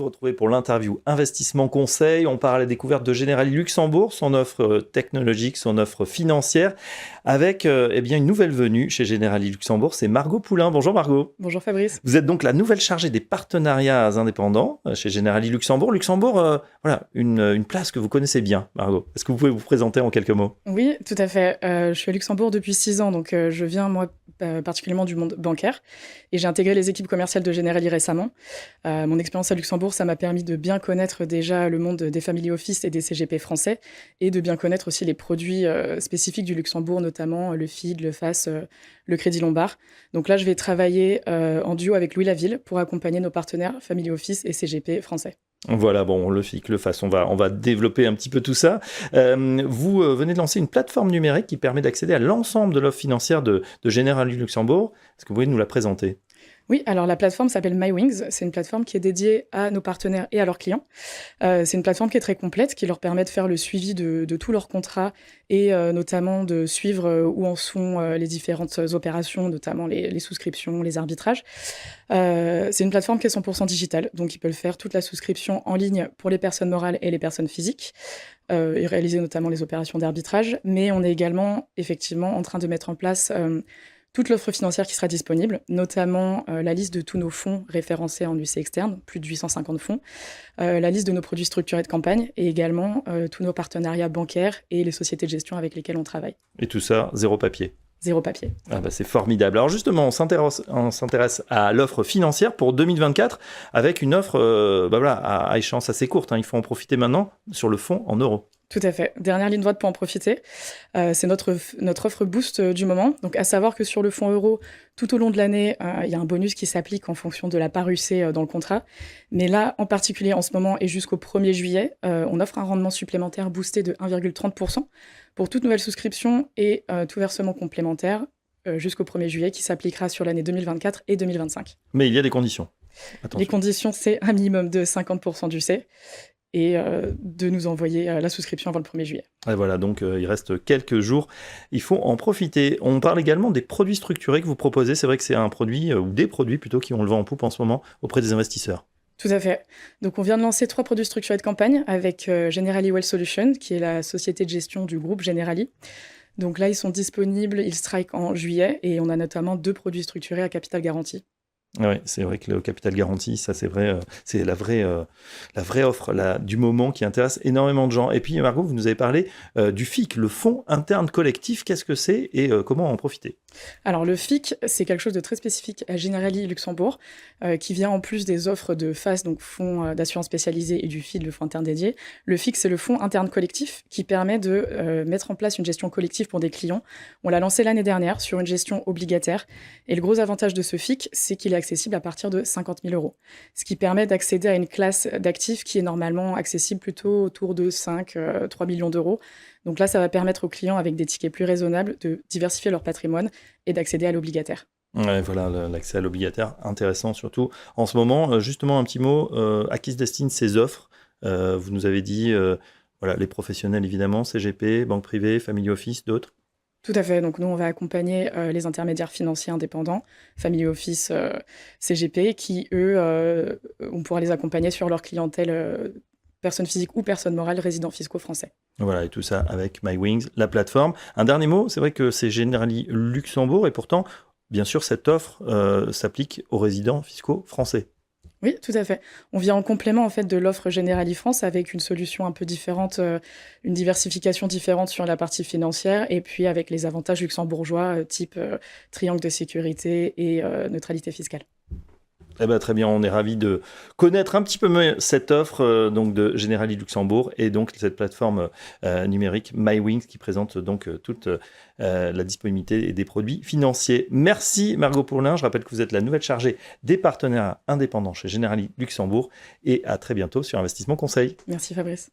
retrouver pour l'interview Investissement Conseil. On part à la découverte de Generali Luxembourg, son offre technologique, son offre financière, avec une nouvelle venue chez Generali Luxembourg, c'est Margot Poulain. Bonjour Margot. Bonjour Fabrice. Vous êtes donc la nouvelle chargée des partenariats indépendants chez Generali Luxembourg. Luxembourg, une place que vous connaissez bien, Margot. Est-ce que vous pouvez vous présenter en quelques mots ? Oui, tout à fait. Je suis à Luxembourg depuis 6 ans, donc je viens, moi, particulièrement du monde bancaire. Et j'ai intégré les équipes commerciales de Generali récemment. Mon expérience à Luxembourg, ça m'a permis de bien connaître déjà le monde des family office et des CGP français, et de bien connaître aussi les produits spécifiques du Luxembourg, notamment le FID, le FAS, le Crédit Lombard. Donc là, je vais travailler en duo avec Louis Laville pour accompagner nos partenaires family office et CGP français. Voilà, bon, le FIC, le FAS, on va développer un petit peu tout ça. Vous venez de lancer une plateforme numérique qui permet d'accéder à l'ensemble de l'offre financière de Generali Luxembourg. Est-ce que vous pouvez nous la présenter ? Oui, alors la plateforme s'appelle MyWings. C'est une plateforme qui est dédiée à nos partenaires et à leurs clients. C'est une plateforme qui est très complète, qui leur permet de faire le suivi de tous leurs contrats et notamment de suivre où en sont les différentes opérations, notamment les souscriptions, les arbitrages. C'est une plateforme qui est 100% digitale, donc ils peuvent faire toute la souscription en ligne pour les personnes morales et les personnes physiques, et réaliser notamment les opérations d'arbitrage. Mais on est également effectivement en train de mettre en place toute l'offre financière qui sera disponible, notamment la liste de tous nos fonds référencés en UC externe, plus de 850 fonds, la liste de nos produits structurés de campagne et également tous nos partenariats bancaires et les sociétés de gestion avec lesquelles on travaille. Et tout ça, zéro papier. Zéro papier. Ah bah c'est formidable. Alors justement, on s'intéresse à l'offre financière pour 2024 avec une offre à échéance assez courte. Il faut en profiter maintenant sur le fonds en euros. Tout à fait. Dernière ligne droite pour en profiter. C'est notre offre boost du moment. Donc, à savoir que sur le fonds euro, tout au long de l'année, il y a un bonus qui s'applique en fonction de la part UC dans le contrat. Mais là, en particulier en ce moment et jusqu'au 1er juillet, on offre un rendement supplémentaire boosté de 1,30% pour toute nouvelle souscription et tout versement complémentaire jusqu'au 1er juillet qui s'appliquera sur l'année 2024 et 2025. Mais il y a des conditions. Attention. Les conditions, c'est un minimum de 50% d'UC. Et de nous envoyer la souscription avant le 1er juillet. Et voilà, donc il reste quelques jours. Il faut en profiter. On parle également des produits structurés que vous proposez. C'est vrai que c'est un produit, ou des produits plutôt, qui ont le vent en poupe en ce moment auprès des investisseurs. Tout à fait. Donc on vient de lancer 3 produits structurés de campagne avec Generali Wealth Solutions, qui est la société de gestion du groupe Generali. Donc là, ils sont disponibles, ils strike en juillet, et on a notamment 2 produits structurés à capital garanti. Oui, c'est vrai que le capital garanti, ça c'est vrai, c'est la vraie offre du moment qui intéresse énormément de gens. Et puis Margot, vous nous avez parlé du FIC, le Fonds interne collectif. Qu'est-ce que c'est et comment en profiter ? Alors le FIC, c'est quelque chose de très spécifique à Generali Luxembourg, qui vient en plus des offres de FAS, donc Fonds d'assurance spécialisé, et du FID, le Fonds interne dédié. Le FIC, c'est le Fonds interne collectif qui permet de mettre en place une gestion collective pour des clients. On l'a lancé l'année dernière sur une gestion obligataire. Et le gros avantage de ce FIC, c'est qu'il est accessible à partir de 50 000 €. Ce qui permet d'accéder à une classe d'actifs qui est normalement accessible plutôt autour de 3 millions d'euros. Donc là, ça va permettre aux clients avec des tickets plus raisonnables de diversifier leur patrimoine et d'accéder à l'obligataire. Ouais, voilà, l'accès à l'obligataire, intéressant surtout. En ce moment, justement, un petit mot, à qui se destinent ces offres ? Vous nous avez dit, les professionnels évidemment, CGP, banque privée, family office, d'autres ? Tout à fait. Donc nous, on va accompagner les intermédiaires financiers indépendants, family office, CGP, qui, eux, on pourra les accompagner sur leur clientèle personnes physiques ou personnes morales résidents fiscaux français. Voilà, et tout ça avec MyWings, la plateforme. Un dernier mot, c'est vrai que c'est Generali Luxembourg, et pourtant, bien sûr, cette offre s'applique aux résidents fiscaux français. Oui, tout à fait. On vient en complément en fait de l'offre Generali France avec une solution un peu différente, une diversification différente sur la partie financière et puis avec les avantages luxembourgeois type triangle de sécurité et neutralité fiscale. Eh ben, très bien, on est ravis de connaître un petit peu mieux cette offre donc de Generali Luxembourg et donc cette plateforme numérique MyWings qui présente donc toute la disponibilité des produits financiers. Merci Margot Poulain, je rappelle que vous êtes la nouvelle chargée des partenaires indépendants chez Generali Luxembourg et à très bientôt sur Investissement Conseil. Merci Fabrice.